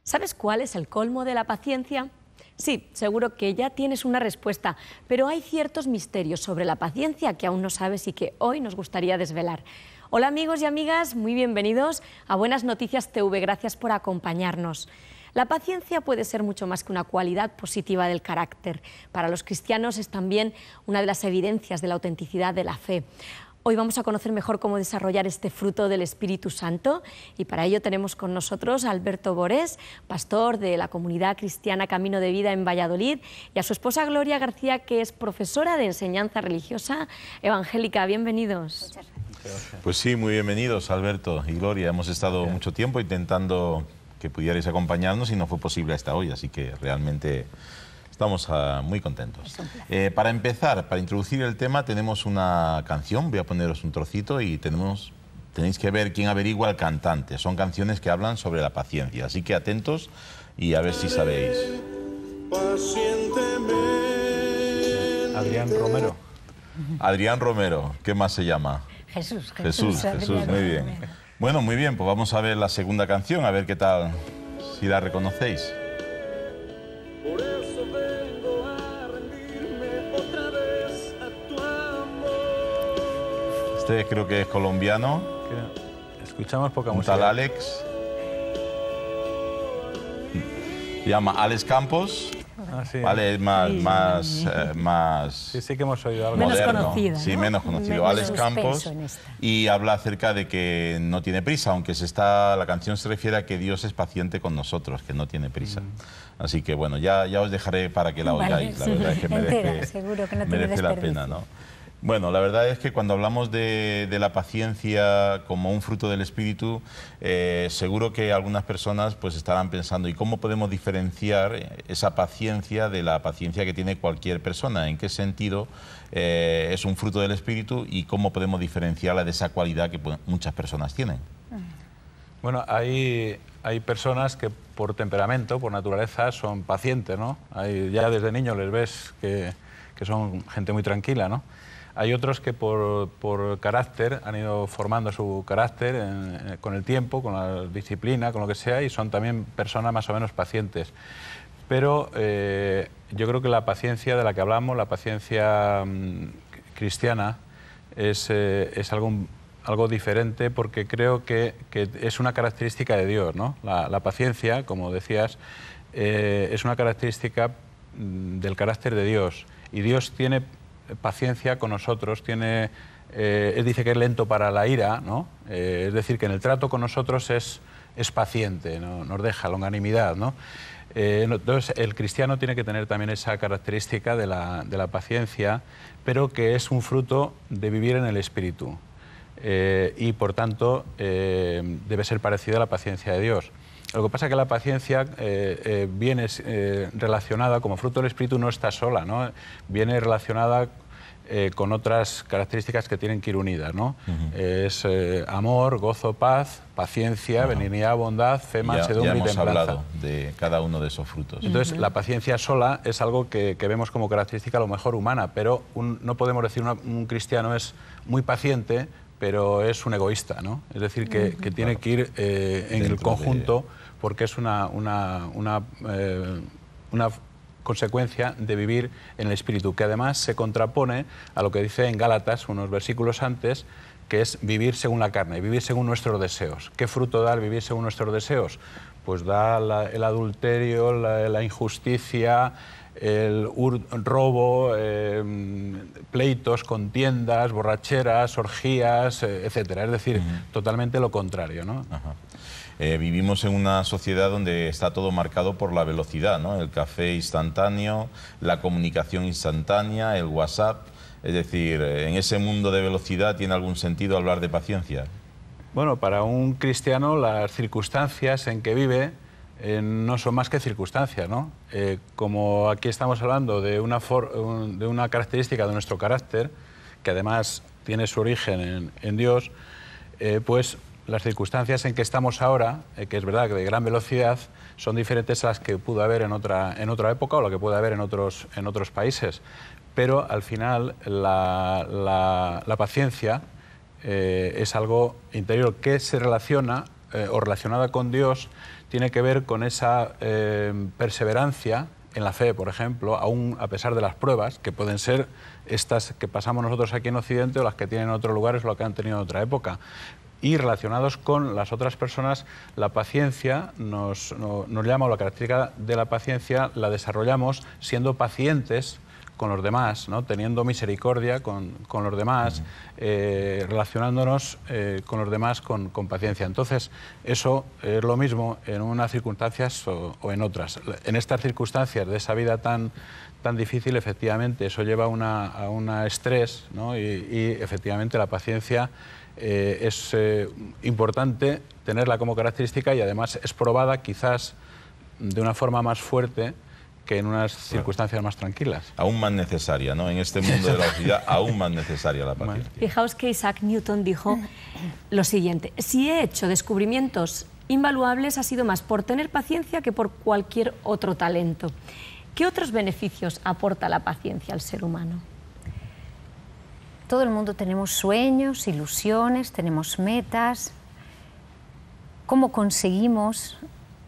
¿Sabes cuál es el colmo de la paciencia? Sí, seguro que ya tienes una respuesta, pero hay ciertos misterios sobre la paciencia que aún no sabes y que hoy nos gustaría desvelar. Hola amigos y amigas, muy bienvenidos a Buenas Noticias TV, gracias por acompañarnos. La paciencia puede ser mucho más que una cualidad positiva del carácter. Para los cristianos es también una de las evidencias de la autenticidad de la fe. Hoy vamos a conocer mejor cómo desarrollar este fruto del Espíritu Santo y para ello tenemos con nosotros a Alberto Borés, pastor de la comunidad cristiana Camino de Vida en Valladolid, y a su esposa Gloria García, que es profesora de enseñanza religiosa evangélica. Bienvenidos. Muchas gracias. Pues sí, muy bienvenidos Alberto y Gloria. Hemos estado mucho tiempo intentando que pudierais acompañarnos y no fue posible hasta hoy, así que realmente estamos muy contentos. Para empezar, para introducir el tema, tenemos una canción, voy a poneros un trocito y tenéis que ver quién averigua al cantante. Son canciones que hablan sobre la paciencia, así que atentos y a ver si sabéis. Adrián Romero. Adrián Romero, ¿qué más se llama? Jesús, muy bien. Bueno, muy bien, pues vamos a ver la segunda canción, a ver qué tal, si la reconocéis. Este creo que es colombiano. Escuchamos poca un música. Tal Alex. Se llama Alex Campos. Ah, sí. Vale, es más Sí que hemos oído algo. Menos moderno. conocido, ¿no? Sí, menos conocido. Alex Campos. Y habla acerca de que no tiene prisa, aunque la canción se refiere a que Dios es paciente con nosotros, que no tiene prisa. Así que bueno, ya os dejaré para que la oigáis. La verdad es que merece la pena, ¿no? Bueno, la verdad es que cuando hablamos de la paciencia como un fruto del Espíritu, seguro que algunas personas pues estarán pensando, ¿y cómo podemos diferenciar esa paciencia de la paciencia que tiene cualquier persona? ¿En qué sentido es un fruto del Espíritu y cómo podemos diferenciarla de esa cualidad que muchas personas tienen? Bueno, hay personas que por temperamento, por naturaleza, son pacientes, ¿no? Ya desde niños les ves que son gente muy tranquila, ¿no? Hay otros que por carácter han ido formando su carácter con el tiempo, con la disciplina, con lo que sea, y son también personas más o menos pacientes. Pero yo creo que la paciencia de la que hablamos, la paciencia cristiana, es algo diferente porque creo que es una característica de Dios, ¿no? La paciencia, como decías, es una característica del carácter de Dios, y Dios tiene paciencia con nosotros, él dice que es lento para la ira, ¿no? Es decir, que en el trato con nosotros es paciente, ¿no? Nos deja longanimidad, ¿no? Entonces el cristiano tiene que tener también esa característica de la paciencia, pero que es un fruto de vivir en el Espíritu, y por tanto debe ser parecida a la paciencia de Dios. Lo que pasa es que la paciencia viene relacionada, como fruto del Espíritu no está sola, ¿no? Viene relacionada con otras características que tienen que ir unidas, ¿no? Es amor, gozo, paz, paciencia, benignidad, bondad, fe, mansedumbre y templanza. Ya hemos hablado de cada uno de esos frutos. Entonces, la paciencia sola es algo que vemos como característica a lo mejor humana, pero no podemos decir un cristiano es muy paciente, pero es un egoísta, ¿no? Es decir, que tiene que ir en el conjunto, porque es una consecuencia de vivir en el Espíritu, que además se contrapone a lo que dice en Gálatas, unos versículos antes, que es vivir según la carne, vivir según nuestros deseos. ¿Qué fruto da el vivir según nuestros deseos? Pues da el adulterio, la injusticia, el robo, pleitos, contiendas, borracheras, orgías, etcétera. Es decir, totalmente lo contrario, ¿no? Vivimos en una sociedad donde está todo marcado por la velocidad, ¿no? El café instantáneo, la comunicación instantánea, el WhatsApp. Es decir, en ese mundo de velocidad, ¿tiene algún sentido hablar de paciencia? Bueno, para un cristiano las circunstancias en que vive no son más que circunstancias, ¿no? Como aquí estamos hablando de una característica de nuestro carácter, que además tiene su origen en Dios, pues las circunstancias en que estamos ahora, que es verdad que de gran velocidad, son diferentes a las que pudo haber en otra época o lo que puede haber en otros países. Pero al final la paciencia es algo interior que se relaciona o relacionada con Dios tiene que ver con esa perseverancia en la fe, por ejemplo, aún a pesar de las pruebas, que pueden ser estas que pasamos nosotros aquí en Occidente o las que tienen en otros lugares o las que han tenido en otra época. Y relacionados con las otras personas, la paciencia nos llama, o la característica de la paciencia la desarrollamos siendo pacientes con los demás, ¿no? Teniendo misericordia con los demás, relacionándonos con los demás con paciencia. Entonces, eso es lo mismo en unas circunstancias o en otras. En estas circunstancias de esa vida tan difícil, efectivamente, eso lleva a un estrés, ¿no? y efectivamente la paciencia es importante tenerla como característica, y además es probada quizás de una forma más fuerte que en unas circunstancias más tranquilas. Aún más necesaria, ¿no? En este mundo de la sociedad, aún más necesaria la paciencia. Fijaos que Isaac Newton dijo lo siguiente: si he hecho descubrimientos invaluables, ha sido más por tener paciencia que por cualquier otro talento. ¿Qué otros beneficios aporta la paciencia al ser humano? Todo el mundo tenemos sueños, ilusiones, tenemos metas. ¿Cómo conseguimos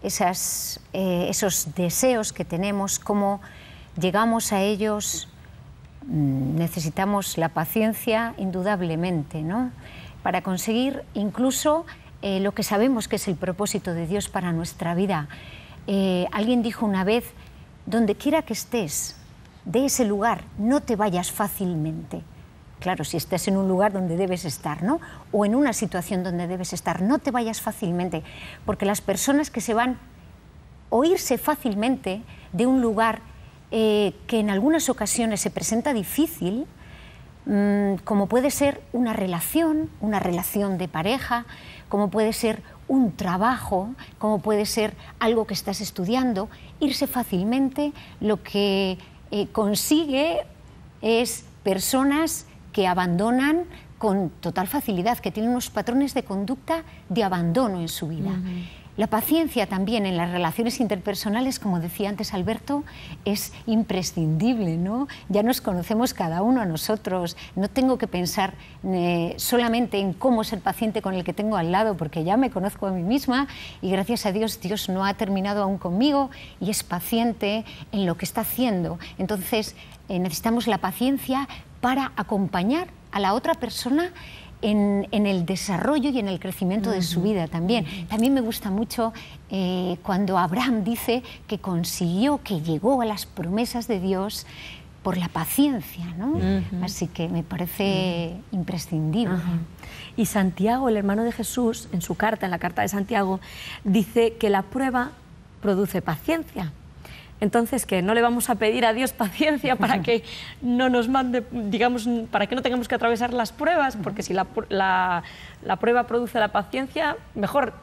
esos deseos que tenemos? ¿Cómo llegamos a ellos? Necesitamos la paciencia, indudablemente, ¿no? Para conseguir incluso lo que sabemos que es el propósito de Dios para nuestra vida. Alguien dijo una vez: donde quiera que estés, de ese lugar no te vayas fácilmente. Claro, si estás en un lugar donde debes estar, ¿no? O en una situación donde debes estar, no te vayas fácilmente, porque las personas que se van o irse fácilmente de un lugar que en algunas ocasiones se presenta difícil, como puede ser una relación de pareja, como puede ser un trabajo, como puede ser algo que estás estudiando, irse fácilmente lo que consigue es personas que abandonan con total facilidad, que tienen unos patrones de conducta de abandono en su vida. La paciencia también en las relaciones interpersonales, como decía antes Alberto, es imprescindible, ¿no? Ya nos conocemos cada uno a nosotros, no tengo que pensar solamente en cómo ser paciente con el que tengo al lado, porque ya me conozco a mí misma y gracias a Dios, Dios no ha terminado aún conmigo y es paciente en lo que está haciendo. Entonces, necesitamos la paciencia para acompañar a la otra persona en el desarrollo y en el crecimiento de su vida también. También me gusta mucho cuando Abraham dice que consiguió, que llegó a las promesas de Dios por la paciencia, ¿no? Así que me parece imprescindible. Y Santiago, el hermano de Jesús, en su carta, en la carta de Santiago, dice que la prueba produce paciencia. Entonces, que no le vamos a pedir a Dios paciencia para que no nos mande, digamos, para que no tengamos que atravesar las pruebas, porque si la prueba produce la paciencia, mejor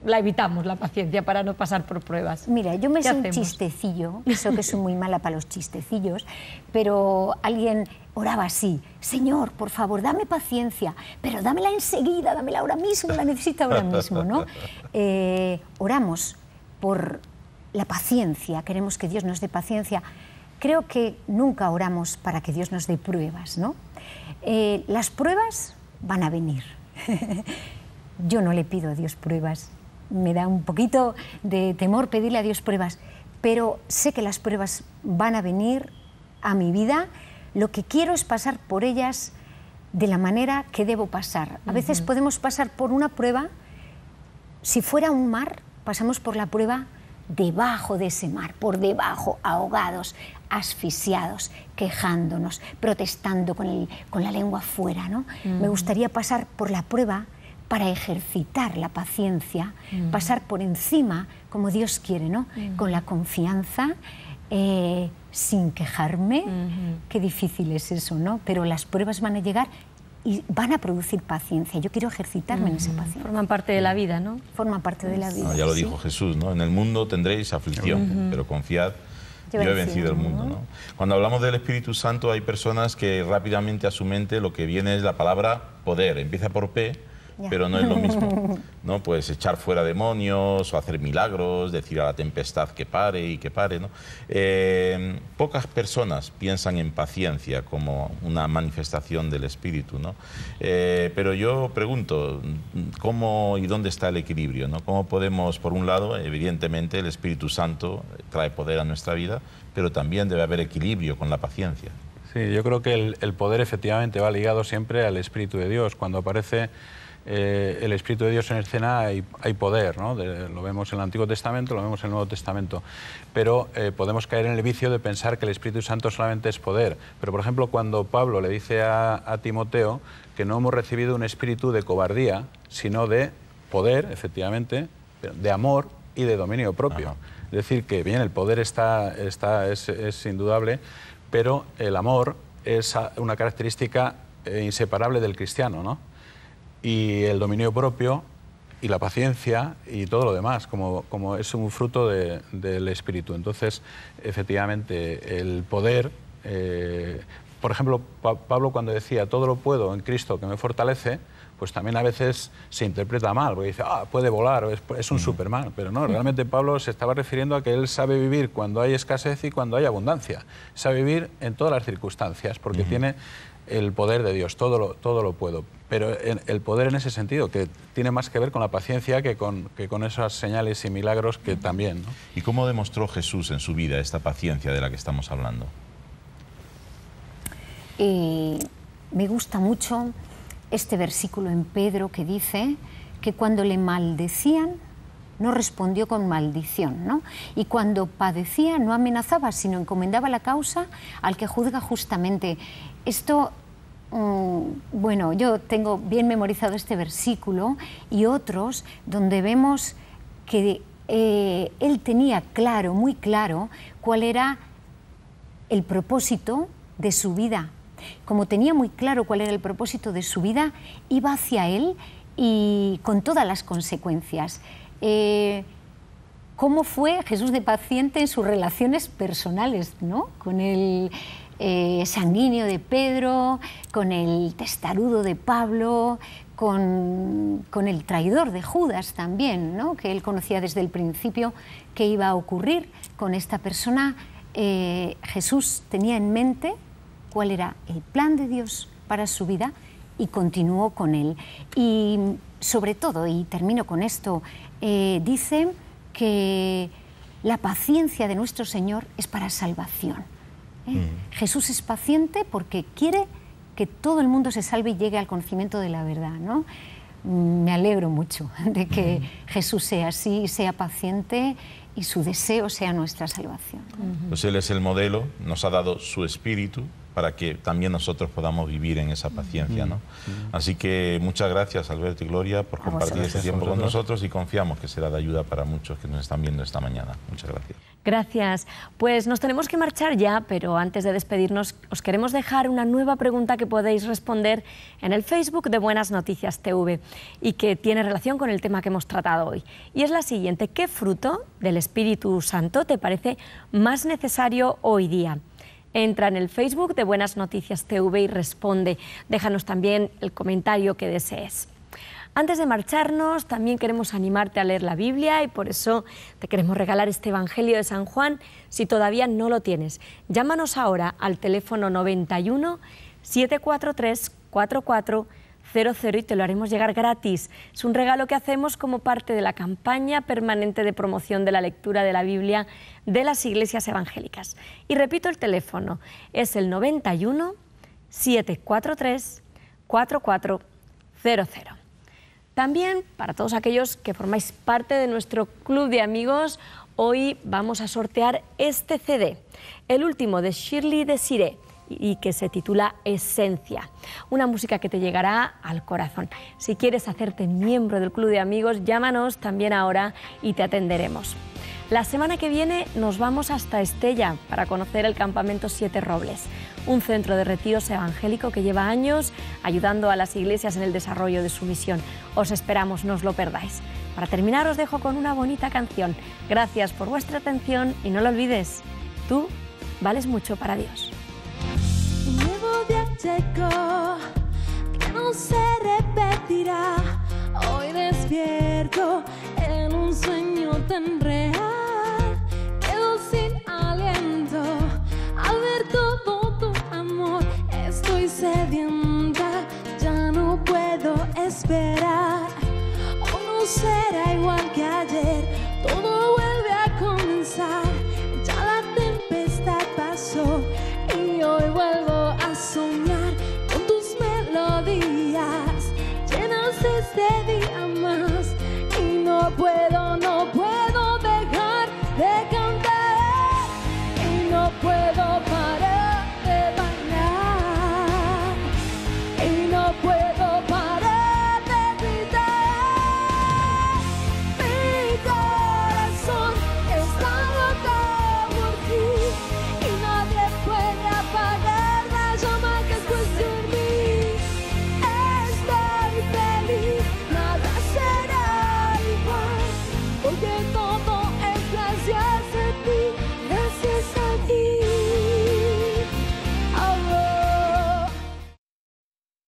la evitamos, la paciencia, para no pasar por pruebas. Mira, yo me sé un chistecillo, eso que soy muy mala para los chistecillos, pero alguien oraba así: Señor, por favor, dame paciencia, pero dámela enseguida, dámela ahora mismo, la necesito ahora mismo, ¿no? Oramos por la paciencia, queremos que Dios nos dé paciencia. Creo que nunca oramos para que Dios nos dé pruebas, ¿no? Las pruebas van a venir. Yo no le pido a Dios pruebas, me da un poquito de temor pedirle a Dios pruebas, pero sé que las pruebas van a venir a mi vida. Lo que quiero es pasar por ellas de la manera que debo pasar. A veces podemos pasar por una prueba, si fuera un mar, pasamos por la prueba debajo de ese mar, por debajo, ahogados, asfixiados, quejándonos, protestando con la lengua fuera, ¿no? Me gustaría pasar por la prueba para ejercitar la paciencia, pasar por encima, como Dios quiere, ¿no? Con la confianza, sin quejarme. Qué difícil es eso, ¿no? Pero las pruebas van a llegar y van a producir paciencia. Yo quiero ejercitarme en esa paciencia. Forman parte de la vida, ¿no? Forman parte de la vida. No, ya lo dijo Jesús, ¿no? En el mundo tendréis aflicción, pero confiad, yo he vencido el mundo, ¿no? Cuando hablamos del Espíritu Santo, hay personas que rápidamente a su mente lo que viene es la palabra poder. Empieza por P pero no es lo mismo, ¿no? Pues echar fuera demonios o hacer milagros, decir a la tempestad que pare y que pare, ¿no? Pocas personas piensan en paciencia como una manifestación del Espíritu, ¿no? Pero yo pregunto, ¿cómo y dónde está el equilibrio, ¿no? ¿Cómo podemos, por un lado, evidentemente el Espíritu Santo trae poder a nuestra vida, pero también debe haber equilibrio con la paciencia? Sí, yo creo que el poder efectivamente va ligado siempre al Espíritu de Dios. Cuando aparece el Espíritu de Dios en escena hay poder, ¿no? Lo vemos en el Antiguo Testamento, lo vemos en el Nuevo Testamento. Pero podemos caer en el vicio de pensar que el Espíritu Santo solamente es poder. Pero, por ejemplo, cuando Pablo le dice a Timoteo que no hemos recibido un espíritu de cobardía, sino de poder, efectivamente, de amor y de dominio propio. Ajá. Es decir, que bien, el poder es indudable, pero el amor es una característica inseparable del cristiano, ¿no? Y el dominio propio y la paciencia y todo lo demás, como es un fruto del Espíritu. Entonces, efectivamente, el poder... por ejemplo, Pablo cuando decía todo lo puedo en Cristo que me fortalece, pues también a veces se interpreta mal, porque dice, puede volar, es un Superman, pero no, realmente Pablo se estaba refiriendo a que él sabe vivir cuando hay escasez y cuando hay abundancia, sabe vivir en todas las circunstancias, porque tiene el poder de Dios, todo lo puedo, pero el poder en ese sentido, que tiene más que ver con la paciencia que con esas señales y milagros que también, ¿no? ¿Y cómo demostró Jesús en su vida esta paciencia de la que estamos hablando? Me gusta mucho este versículo en Pedro que dice que cuando le maldecían no respondió con maldición, ¿no? Y cuando padecía no amenazaba, sino encomendaba la causa al que juzga justamente. Esto, bueno, yo tengo bien memorizado este versículo y otros donde vemos que él tenía claro, muy claro, cuál era el propósito de su vida. Como tenía muy claro cuál era el propósito de su vida, iba hacia él y con todas las consecuencias. ¿Cómo fue Jesús de paciente en sus relaciones personales, ¿no? Con el sanguíneo de Pedro, con el testarudo de Pablo, con el traidor de Judas también, ¿no? Que él conocía desde el principio qué iba a ocurrir con esta persona. Jesús tenía en mente cuál era el plan de Dios para su vida y continuó con él. Y sobre todo, y termino con esto, dice que la paciencia de nuestro Señor es para salvación. Jesús es paciente porque quiere que todo el mundo se salve y llegue al conocimiento de la verdad, ¿no? Me alegro mucho de que Jesús sea así, sea paciente y su deseo sea nuestra salvación. Pues Él es el modelo, nos ha dado su Espíritu para que también nosotros podamos vivir en esa paciencia, ¿no? Así que muchas gracias, Alberto y Gloria, por compartir este tiempo con nosotros y confiamos que será de ayuda para muchos que nos están viendo esta mañana. Muchas gracias. Gracias. Pues nos tenemos que marchar ya, pero antes de despedirnos os queremos dejar una nueva pregunta que podéis responder en el Facebook de Buenas Noticias TV y que tiene relación con el tema que hemos tratado hoy. Y es la siguiente: ¿qué fruto del Espíritu Santo te parece más necesario hoy día? Entra en el Facebook de Buenas Noticias TV y responde. Déjanos también el comentario que desees. Antes de marcharnos, también queremos animarte a leer la Biblia y por eso te queremos regalar este Evangelio de San Juan si todavía no lo tienes. Llámanos ahora al teléfono 91 743 4400 y te lo haremos llegar gratis. Es un regalo que hacemos como parte de la campaña permanente de promoción de la lectura de la Biblia de las iglesias evangélicas. Y repito el teléfono, es el 91 743 4400. También, para todos aquellos que formáis parte de nuestro club de amigos, hoy vamos a sortear este CD, el último de Shirley Desiré, y que se titula Esencia, una música que te llegará al corazón. Si quieres hacerte miembro del club de amigos, llámanos también ahora y te atenderemos. La semana que viene nos vamos hasta Estella para conocer el Campamento Siete Robles, un centro de retiros evangélico que lleva años ayudando a las iglesias en el desarrollo de su misión. Os esperamos, no os lo perdáis. Para terminar os dejo con una bonita canción. Gracias por vuestra atención y no lo olvides, tú vales mucho para Dios. Nuevo día llegó, que no se repetirá. pierdo en un sueño tan real.